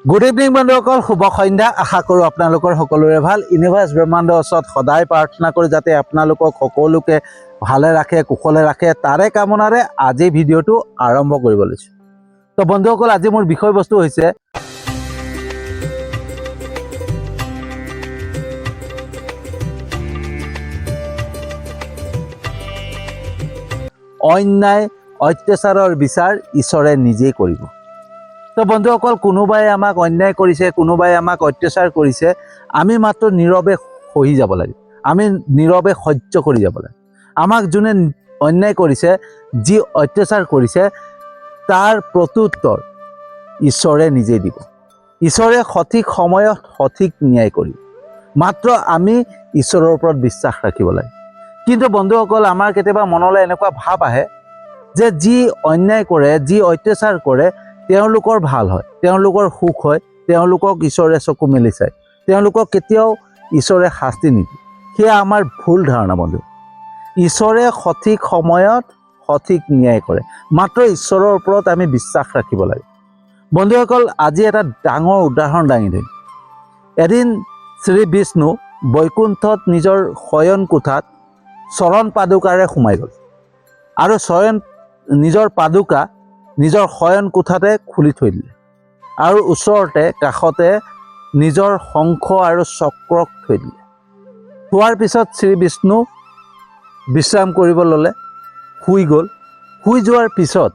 Good evening বন্ধুসকল, শুভ সন্ধ্যা। আশা কৰোঁ আপোনালোকৰ সকলোৰে ভাল। ইউনিভাৰ্ছ ব্ৰহ্মাণ্ডৰ ওচৰত সদায় প্ৰাৰ্থনা কৰোঁ যাতে আপোনালোকক সকলোকে ভালে ৰাখে, কুশলে ৰাখে। তাৰে কামনাৰে আজি ভিডিঅ'টো আৰম্ভ কৰিব লৈছোঁ। তো বন্ধুসকল, আজি মোৰ বিষয়বস্তু হৈছে অন্যায় অত্যাচাৰৰ বিচাৰ ঈশ্বৰে নিজেই কৰিব। তো বন্ধুসকল, কোনোবাই আমাক অন্যায় কৰিছে, কোনোবাই আমাক অত্যাচাৰ কৰিছে, আমি মাত্ৰ নীৰৱে সহি যাব লাগে, আমি নীৰৱে সহ্য কৰি যাব লাগে। আমাক যোনে অন্যায় কৰিছে, যি অত্যাচাৰ কৰিছে, তাৰ প্ৰত্যুত্তৰ ঈশ্বৰে নিজেই দিব। ঈশ্বৰে সঠিক সময়ত সঠিক ন্যায় কৰিব। মাত্ৰ আমি ঈশ্বৰৰ ওপৰত বিশ্বাস ৰাখিব লাগে। কিন্তু বন্ধুসকল, আমাৰ কেতিয়াবা মনলৈ এনেকুৱা ভাৱ আহে যে যি অন্যায় কৰে, যি অত্যাচাৰ কৰে, তেওঁলোকৰ ভাল হয়, তেওঁলোকৰ সুখ হয়, তেওঁলোকক ঈশ্বৰে চকু মেলি চায়, তেওঁলোকক কেতিয়াও ঈশ্বৰে শাস্তি নিদিয়ে। সেয়া আমাৰ ভুল ধাৰণা বন্ধু। ঈশ্বৰে সঠিক সময়ত সঠিক ন্যায় কৰে, মাত্ৰ ঈশ্বৰৰ ওপৰত আমি বিশ্বাস ৰাখিব লাগে। বন্ধুসকল, আজি এটা ডাঙৰ উদাহৰণ দাঙি ধৰিম। এদিন শ্ৰী বিষ্ণু বৈকুণ্ঠত নিজৰ শয়ন কোঠাত চৰণ পাদুকাৰে সোমাই গ'ল আৰু নিজৰ পাদুকা নিজৰ শয়ন কোঠাতে খুলি থৈ দিলে আৰু ওচৰতে কাষতে নিজৰ শংখ আৰু চক্ৰক থৈ দিলে। থোৱাৰ পিছত শ্ৰী বিষ্ণু বিশ্ৰাম কৰিব ল'লে, শুই গ'ল। শুই যোৱাৰ পিছত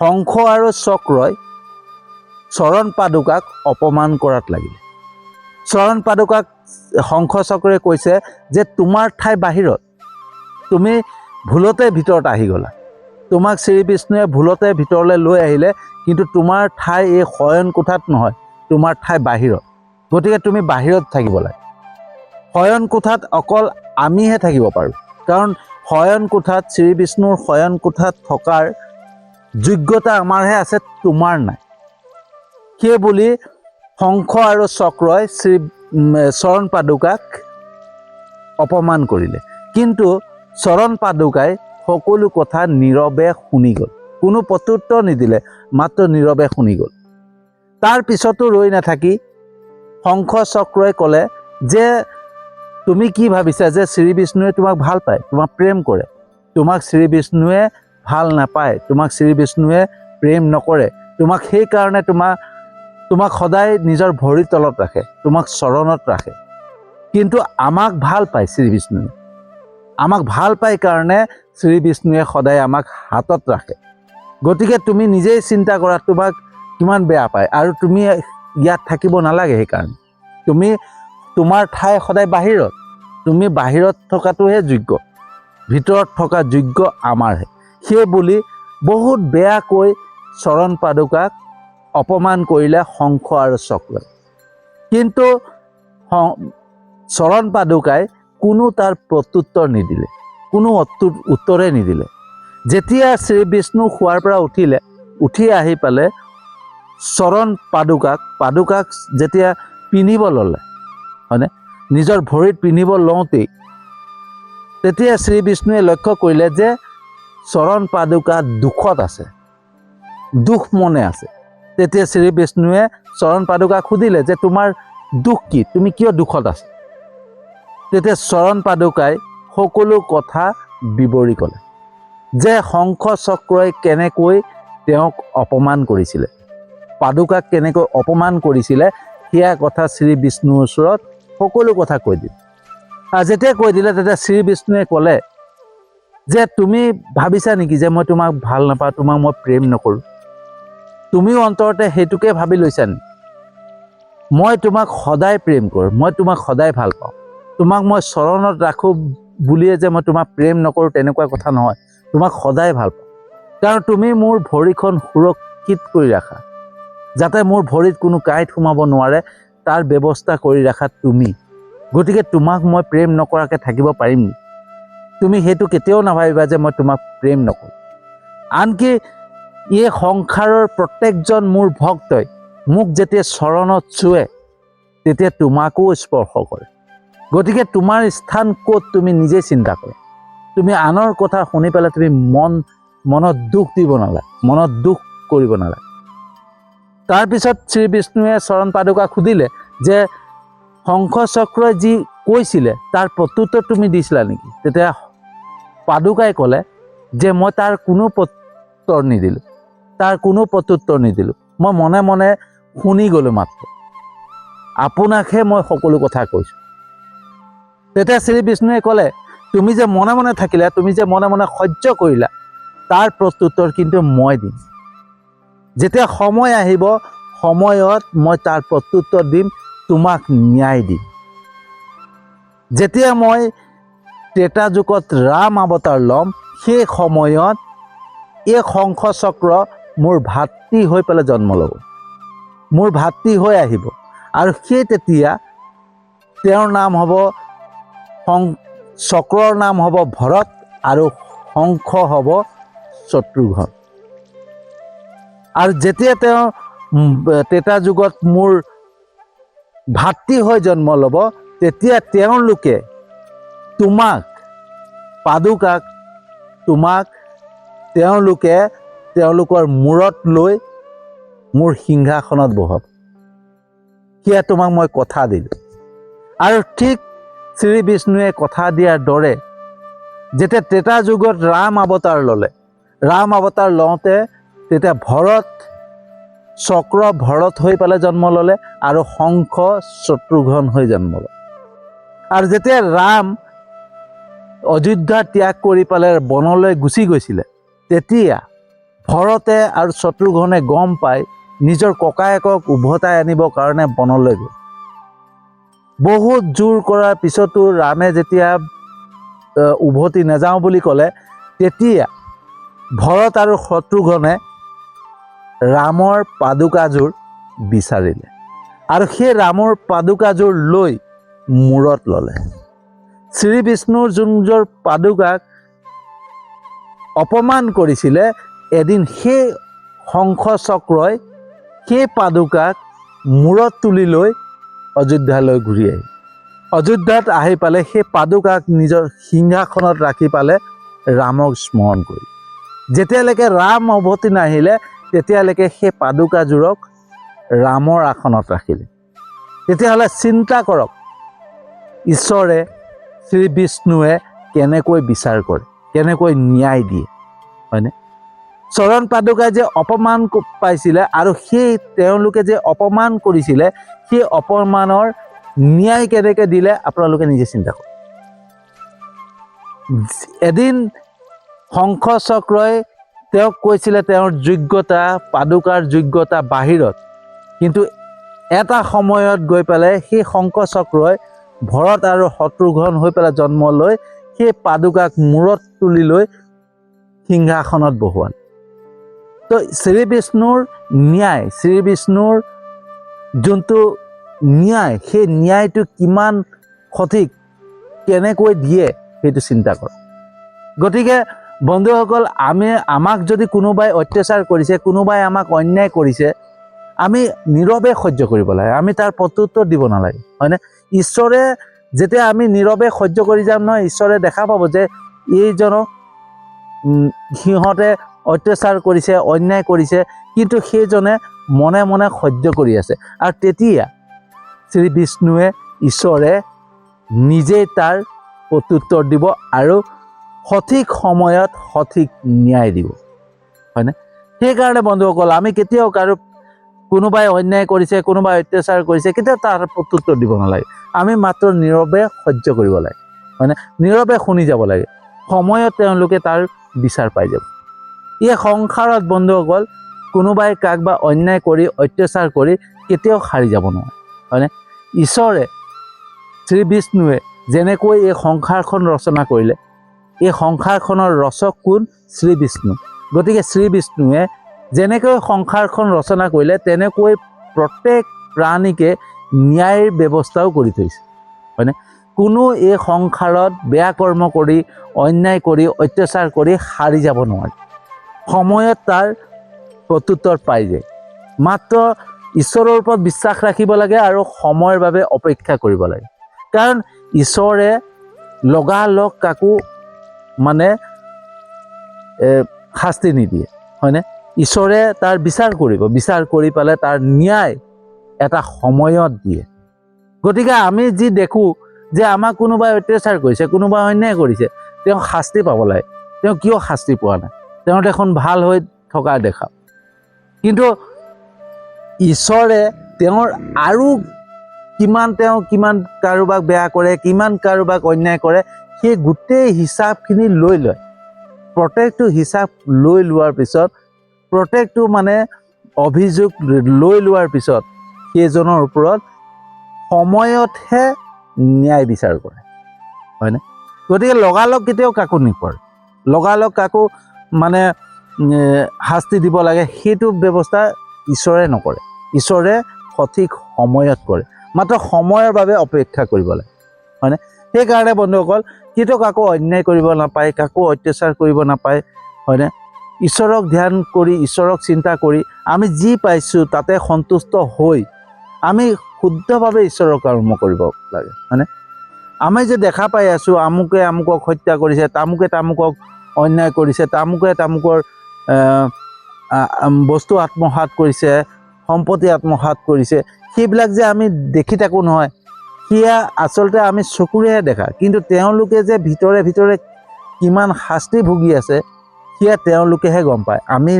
শংখ আৰু চক্ৰই চৰণ পাদুকাক অপমান কৰাত লাগিলে। চৰণ পাদুকাক শংখ চক্ৰই কৈছে যে তোমাৰ ঠাই বাহিৰত, তুমি ভুলতে ভিতৰত আহি গ'লা। তোমাক শ্ৰী বিষ্ণুৱে ভুলতে ভিতৰলৈ লৈ আহিলে, কিন্তু তোমাৰ ঠাই এই শয়ন কোঠাত নহয়, তোমাৰ ঠাই বাহিৰত। গতিকে তুমি বাহিৰত থাকিব লাগে। শয়ন কোঠাত অকল আমিহে থাকিব পাৰোঁ, কাৰণ শয়ন কোঠাত শ্ৰী বিষ্ণুৰ শয়ন কোঠাত থকাৰ যোগ্যতা আমাৰহে আছে, তোমাৰ নাই। সেই বুলি শংখ আৰু চক্ৰই চৰণ পাদুকাক অপমান কৰিলে। কিন্তু চৰণ পাদুকাই সকলো কথা নীৰৱে শুনি গ'ল, কোনো প্ৰত্যুত্তৰ নিদিলে, মাত্ৰ নীৰৱে শুনি গ'ল। তাৰ পিছতো ৰৈ নাথাকি শংখ চক্ৰই ক'লে যে তুমি কি ভাবিছা যে শ্ৰী বিষ্ণুৱে তোমাক ভাল পায়, তোমাক প্ৰেম কৰে? তোমাক শ্ৰী বিষ্ণুৱে ভাল নাপায়, তোমাক শ্ৰী বিষ্ণুৱে প্ৰেম নকৰে। তোমাক সেইকাৰণে তোমাক সদায় নিজৰ ভৰিৰ তলত ৰাখে, তোমাক চৰণত ৰাখে। কিন্তু আমাক ভাল পায় শ্ৰী বিষ্ণুৱে, আমাক ভাল পায় কাৰণে শ্ৰী বিষ্ণুৱে সদায় আমাক হাতত ৰাখে। গতিকে তুমি নিজেই চিন্তা কৰা, তোমাক কিমান বেয়া পায়, আৰু তুমি ইয়াত থাকিব নালাগে। সেইকাৰণে তোমাৰ ঠাই সদায় বাহিৰত, তুমি বাহিৰত থকাটোহে যোগ্য, ভিতৰত থকা যোগ্য আমাৰহে। সেই বুলি বহুত বেয়াকৈ চৰণ পাদুকাক অপমান কৰিলে শংখ আৰু চক্ৰই। কিন্তু চৰণ পাদুকাই কোনো তাৰ প্ৰত্যুত্তৰ নিদিলে, কোনো উত্তৰে নিদিলে। যেতিয়া শ্ৰী বিষ্ণু শোৱাৰ পৰা উঠি আহি পালে চৰণ পাদুকাক যেতিয়া পিন্ধিব ল'লে, হয়নে, নিজৰ ভৰিত পিন্ধিব লওঁতেই তেতিয়া শ্ৰী বিষ্ণুৱে লক্ষ্য কৰিলে যে চৰণ পাদুকা দুখত আছে, দুখ মনে আছে। তেতিয়া শ্ৰী বিষ্ণুৱে চৰণ পাদুকাক সুধিলে যে তোমাৰ দুখ কি, তুমি কিয় দুখত আছা? তেতিয়া চৰণ পাদুকাই সকলো কথা বিৱৰি ক'লে যে শংখ চক্ৰই কেনেকৈ তেওঁক অপমান কৰিছিলে, পাদুকাক কেনেকৈ অপমান কৰিছিলে, সেয়া কথা শ্ৰী বিষ্ণুৰ ওচৰত সকলো কথা কৈ দিলে। যেতিয়া কৈ দিলে তেতিয়া শ্ৰী বিষ্ণুৱে ক'লে যে তুমি ভাবিছা নেকি যে মই তোমাক ভাল নাপাওঁ, তোমাক মই প্ৰেম নকৰোঁ? তুমিও অন্তৰতে সেইটোকে ভাবি লৈছা নেকি? মই তোমাক সদায় প্ৰেম কৰোঁ, মই তোমাক সদায় ভাল পাওঁ। তোমাক মই চৰণত ৰাখোঁ বুলিয়ে যে মই তোমাক প্ৰেম নকৰোঁ তেনেকুৱা কথা নহয়। তোমাক সদায় ভাল পাওঁ, কাৰণ তুমি মোৰ ভৰিখন সুৰক্ষিত কৰি ৰাখা, যাতে মোৰ ভৰিত কোনো কাঁইট সোমাব নোৱাৰে, তাৰ ব্যৱস্থা কৰি ৰাখা তুমি। গতিকে তোমাক মই প্ৰেম নকৰাকৈ থাকিব পাৰিম নেকি? তুমি সেইটো কেতিয়াও নাভাবিবা যে মই তোমাক প্ৰেম নকৰোঁ। আনকি এই সংসাৰৰ প্ৰত্যেকজন মোৰ ভক্তই মোক যেতিয়া চৰণত চুৱে তেতিয়া তোমাকো স্পৰ্শ কৰে। গতিকে তোমাৰ স্থান ক'ত তুমি নিজে চিন্তা কৰা। তুমি আনৰ কথা শুনি পেলাই তুমি মনত দুখ দিব নালাগে, মনত দুখ কৰিব নালাগে। তাৰপিছত শ্ৰী বিষ্ণুৱে চৰণ পাদুকাক সুধিলে যে শংখ চক্ৰই যি কৈছিলে তাৰ প্ৰত্যুত্তৰ তুমি দিছিলা নেকি? তেতিয়া পাদুকাই ক'লে যে মই তাৰ কোনো প্ৰত্যুত্তৰ নিদিলোঁ, মই মনে মনে শুনি গ'লোঁ মাত্ৰ, আপোনাকহে মই সকলো কথা কৈছোঁ। তেতিয়া শ্ৰী বিষ্ণুৱে ক'লে তুমি যে মনে মনে থাকিলা, তুমি যে মনে মনে সহ্য কৰিলা, তাৰ প্ৰত্যুত্তৰ কিন্তু মই দিম। যেতিয়া সময় আহিব, সময়ত মই তাৰ প্ৰত্যুত্তৰ দিম, তোমাক ন্যায় দিম। যেতিয়া মই ত্ৰেতা যুগত ৰাম অৱতাৰ ল'ম, সেই সময়ত এই শংখ চক্ৰ মোৰ ভাতৃ হৈ পেলাই জন্ম ল'ব, মোৰ ভাতৃ হৈ আহিব, আৰু সেই তেতিয়া তেওঁৰ নাম হ'ব চক্ৰৰ নাম হ'ব ভৰত আৰু শংখ হ'ব শত্ৰুঘ্ন। আৰু যেতিয়া তেওঁ ত্ৰেতা যুগত মোৰ ভাতৃ হৈ জন্ম ল'ব, তেতিয়া তেওঁলোকে তোমাক পাদুকাক তেওঁলোকে তেওঁলোকৰ মূৰত লৈ মোৰ সিংহাসনত বহাব। সেয়া তোমাক মই কথা দিলোঁ। আৰু ঠিক শ্ৰী বিষ্ণুৱে কথা দিয়াৰ দৰে যেতিয়া ত্ৰেতা যুগত ৰাম অৱতাৰ ল'লে, ৰাম অৱতাৰ লওঁতে তেতিয়া চক্ৰ ভৰত হৈ পেলাই জন্ম ল'লে আৰু শংখ শত্ৰুঘ্ন হৈ জন্ম ল'লে। আৰু যেতিয়া ৰাম অযোধ্যা ত্যাগ কৰি পেলাই বনলৈ গুচি গৈছিলে, তেতিয়া ভৰতে আৰু শত্ৰুঘ্নে গম পাই নিজৰ ককায়েকক উভতাই আনিবৰ কাৰণে বনলৈ গ'ল। বহুত জোৰ কৰাৰ পিছতো ৰামে যেতিয়া উভতি নাযাওঁ বুলি ক'লে, তেতিয়া ভৰত আৰু শত্ৰুঘ্নে ৰামৰ পাদুকাযোৰ বিচাৰিলে আৰু সেই ৰামৰ পাদুকাযোৰ লৈ মূৰত ল'লে। শ্ৰী বিষ্ণুৰ যোনযোৰ পাদুকাক অপমান কৰিছিলে, এদিন সেই শংখ চক্ৰই সেই পাদুকাক মূৰত তুলি লৈ অযোধ্যালৈ ঘূৰি আহিল। অযোধ্যাত আহি পালে সেই পাদুকাক নিজৰ সিংহাসনত ৰাখি পালে ৰামক স্মৰণ কৰি। যেতিয়ালৈকে ৰাম উভতি নাহিলে, তেতিয়ালৈকে সেই পাদুকাযোৰক ৰামৰ আসনত ৰাখিলে। তেতিয়াহ'লে চিন্তা কৰক, ঈশ্বৰে শ্ৰী বিষ্ণুৱে কেনেকৈ বিচাৰ কৰে, কেনেকৈ ন্যায় দিয়ে, হয়নে? চৰণ পাদুকাই যে অপমান পাইছিলে আৰু সেই তেওঁলোকে যে অপমান কৰিছিলে, সেই অপমানৰ ন্যায় কেনেকৈ দিলে আপোনালোকে নিজে চিন্তা কৰক। এদিন শংখ চক্ৰই তেওঁক কৈছিলে তেওঁৰ যোগ্যতা, পাদুকাৰ যোগ্যতা বাহিৰত, কিন্তু এটা সময়ত গৈ পেলাই সেই শংখ চক্ৰই ভৰত আৰু শত্ৰুঘ্ন হৈ পেলাই জন্ম লৈ সেই পাদুকাক মূৰত তুলি লৈ সিংহাসনত বহুৱাল। তো শ্ৰী বিষ্ণুৰ ন্যায়, শ্ৰী বিষ্ণুৰ যোনটো ন্যায়, সেই ন্যায়টো কিমান সঠিক, কেনেকৈ দিয়ে সেইটো চিন্তা কৰক। গতিকে বন্ধুসকল, আমাক যদি কোনোবাই অত্যাচাৰ কৰিছে, কোনোবাই আমাক অন্যায় কৰিছে, আমি নীৰৱে সহ্য কৰিব লাগে, আমি তাৰ প্ৰত্যুত্তৰ দিব নালাগে, হয়নে? ঈশ্বৰে যেতিয়া আমি নীৰৱে সহ্য কৰি যাম নহয়, ঈশ্বৰে দেখা পাব যে এইজনক সিহঁতে অত্যাচাৰ কৰিছে, অন্যায় কৰিছে, কিন্তু সেইজনে মনে মনে সহ্য কৰি আছে। আৰু তেতিয়া শ্ৰী বিষ্ণুৱে, ঈশ্বৰে নিজেই তাৰ প্ৰত্যুত্তৰ দিব আৰু সঠিক সময়ত সঠিক ন্যায় দিব, হয়নে? সেইকাৰণে বন্ধুসকল, আমি কেতিয়াও কোনোবাই অন্যায় কৰিছে, কোনোবাই অত্যাচাৰ কৰিছে, কেতিয়াও তাৰ প্ৰত্যুত্তৰ দিব নালাগে। আমি মাত্ৰ নীৰৱে সহ্য কৰিব লাগে, হয়নে? নীৰৱে শুনি যাব লাগে, সময়ত তেওঁলোকে তাৰ বিচাৰ পাই যাব। এই সংসাৰত বন্ধুসকল, কোনোবাই কাক বা অন্যায় কৰি, অত্যাচাৰ কৰি কেতিয়াও সাৰি যাব নোৱাৰে, হয়নে? ঈশ্বৰে, শ্ৰী বিষ্ণুৱে যেনেকৈ এই সংসাৰখন ৰচনা কৰিলে, এই সংসাৰখনৰ ৰচক কোন? শ্ৰী বিষ্ণু। গতিকে শ্ৰী বিষ্ণুৱে যেনেকৈ সংসাৰখন ৰচনা কৰিলে, তেনেকৈ প্ৰত্যেক প্ৰাণীকে ন্যায়ৰ ব্যৱস্থাও কৰি থৈছে, হয়নে? কোনো এই সংসাৰত বেয়া কৰ্ম কৰি, অন্যায় কৰি, অত্যাচাৰ কৰি সাৰি যাব নোৱাৰে, সময়ত তাৰ প্ৰত্যুত্তৰ পাই যায়। মাত্ৰ ঈশ্বৰৰ ওপৰত বিশ্বাস ৰাখিব লাগে আৰু সময়ৰ বাবে অপেক্ষা কৰিব লাগে। কাৰণ ঈশ্বৰে লগালগ কাকো শাস্তি নিদিয়ে, হয়নে? ঈশ্বৰে তাৰ বিচাৰ কৰিব, বিচাৰ কৰি পেলাই তাৰ ন্যায় এটা সময়ত দিয়ে। গতিকে আমি যি দেখোঁ যে আমাক কোনোবাই অত্যাচাৰ কৰিছে, কোনোবাই অন্যায় কৰিছে, তেওঁ শাস্তি পাব লাগে। তেওঁ কিয় শাস্তি পোৱা নাই? তেওঁ দেখোন ভাল হৈ থকা দেখা। কিন্তু ঈশ্বৰে তেওঁৰ আৰু কিমান কাৰোবাক বেয়া কৰে, কিমান কাৰোবাক অন্যায় কৰে, সেই গোটেই হিচাপখিনি লৈ লয়। প্ৰত্যেকটো হিচাপ লৈ লোৱাৰ পিছত, প্ৰত্যেকটো অভিযোগ লৈ লোৱাৰ পিছত সেইজনৰ ওপৰত সময়তহে ন্যায় বিচাৰ কৰে, হয়নে? গতিকে লগালগ কেতিয়াও কাকো নকৰে, লগালগ কাকো শাস্তি দিব লাগে সেইটো ব্যৱস্থা ঈশ্বৰে নকৰে। ঈশ্বৰে সঠিক সময়ত কৰে, মাত্ৰ সময়ৰ বাবে অপেক্ষা কৰিব লাগে, হয়নে? সেইকাৰণে বন্ধুসকল, কেতিয়াও কাকো অন্যায় কৰিব নাপায়, কাকো অত্যাচাৰ কৰিব নাপায়, হয়নে? ঈশ্বৰক ধ্যান কৰি, ঈশ্বৰক চিন্তা কৰি আমি যি পাইছোঁ তাতে সন্তুষ্ট হৈ আমি শুদ্ধভাৱে ঈশ্বৰৰ কৰ্ম কৰিব লাগে, হয়নে? আমি যে দেখা পাই আছোঁ আমুকে আমুকক হত্যা কৰিছে, তামুকে তামুকক অন্যায় কৰিছে, তামুকে তামুকৰ বস্তু আত্মসাৎ কৰিছে, সম্পত্তি আত্মসাৎ কৰিছে, সেইবিলাক যে আমি দেখি থাকোঁ নহয়, সেয়া আচলতে আমি চকুৰেহে দেখা। কিন্তু তেওঁলোকে যে ভিতৰে ভিতৰে কিমান শাস্তি ভুগি আছে সেয়া তেওঁলোকেহে গম পায়, আমি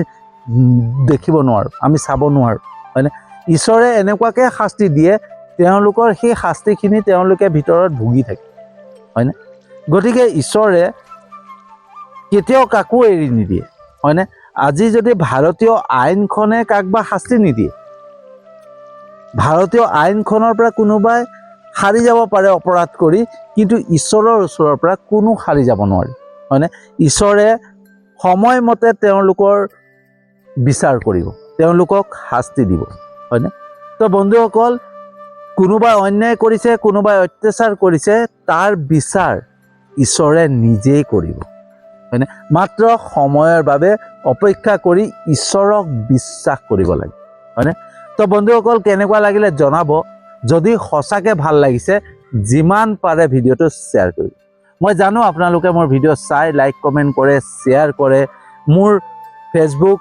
দেখিব নোৱাৰোঁ, আমি চাব নোৱাৰোঁ, হয়নে? ঈশ্বৰে এনেকুৱাকৈ শাস্তি দিয়ে, তেওঁলোকৰ সেই শাস্তিখিনি তেওঁলোকে ভিতৰত ভুগি থাকে, হয়নে? গতিকে ঈশ্বৰে কেতিয়াও কাকো এৰি নিদিয়ে, হয়নে? আজি যদি ভাৰতীয় আইনখনে কাক বা শাস্তি নিদিয়ে, ভাৰতীয় আইনখনৰ পৰা কোনোবাই সাৰি যাব পাৰে অপৰাধ কৰি, কিন্তু ঈশ্বৰৰ ওচৰৰ পৰা কোনো সাৰি যাব নোৱাৰে, হয়নে? ঈশ্বৰে সময়মতে তেওঁলোকৰ বিচাৰ কৰিব, তেওঁলোকক শাস্তি দিব, হয়নে? তো বন্ধুসকল, কোনোবাই অন্যায় কৰিছে, কোনোবাই অত্যাচাৰ কৰিছে, তাৰ বিচাৰ ঈশ্বৰে নিজেই কৰিব, হয়নে? মাত্ৰ সময়ৰ বাবে অপেক্ষা কৰি ঈশ্বৰক বিশ্বাস কৰিব লাগে, হয়নে? তো বন্ধুসকল, কেনেকুৱা লাগিলে জনাব। যদি সঁচাকৈ ভাল লাগিছে, যিমান পাৰে ভিডিঅ'টো শ্বেয়াৰ কৰিব। মই জানো আপোনালোকে মোৰ ভিডিঅ' চাই লাইক কমেণ্ট কৰে, শ্বেয়াৰ কৰে, মোৰ ফেচবুক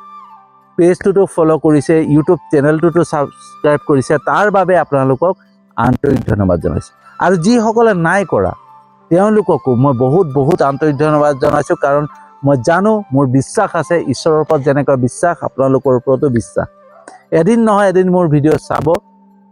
পেজটোতো ফ'ল' কৰিছে, ইউটিউব চেনেলটোতো ছাবস্ক্ৰাইব কৰিছে, তাৰ বাবে আপোনালোকক আন্তৰিক ধন্যবাদ জনাইছোঁ। আৰু যিসকলে নাই কৰা তেওঁলোককো মই বহুত আন্তৰিক ধন্যবাদ জনাইছোঁ, কাৰণ মই জানো, মোৰ বিশ্বাস আছে, ঈশ্বৰৰ ওপৰত যেনেকুৱা বিশ্বাস আপোনালোকৰ ওপৰতো বিশ্বাস। এদিন নহয় এদিন মোৰ ভিডিঅ' চাব,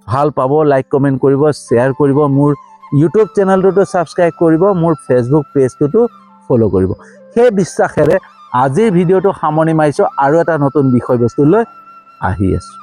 ভাল পাব, লাইক কমেণ্ট কৰিব, শ্বেয়াৰ কৰিব, মোৰ ইউটিউব চেনেলটোতো ছাবস্ক্ৰাইব কৰিব, মোৰ ফেচবুক পেজটোতো ফ'ল' কৰিব। সেই বিশ্বাসেৰে আজিৰ ভিডিঅ'টো সামৰণি মাৰিছোঁ, আৰু এটা নতুন বিষয়বস্তু লৈ আহি আছোঁ।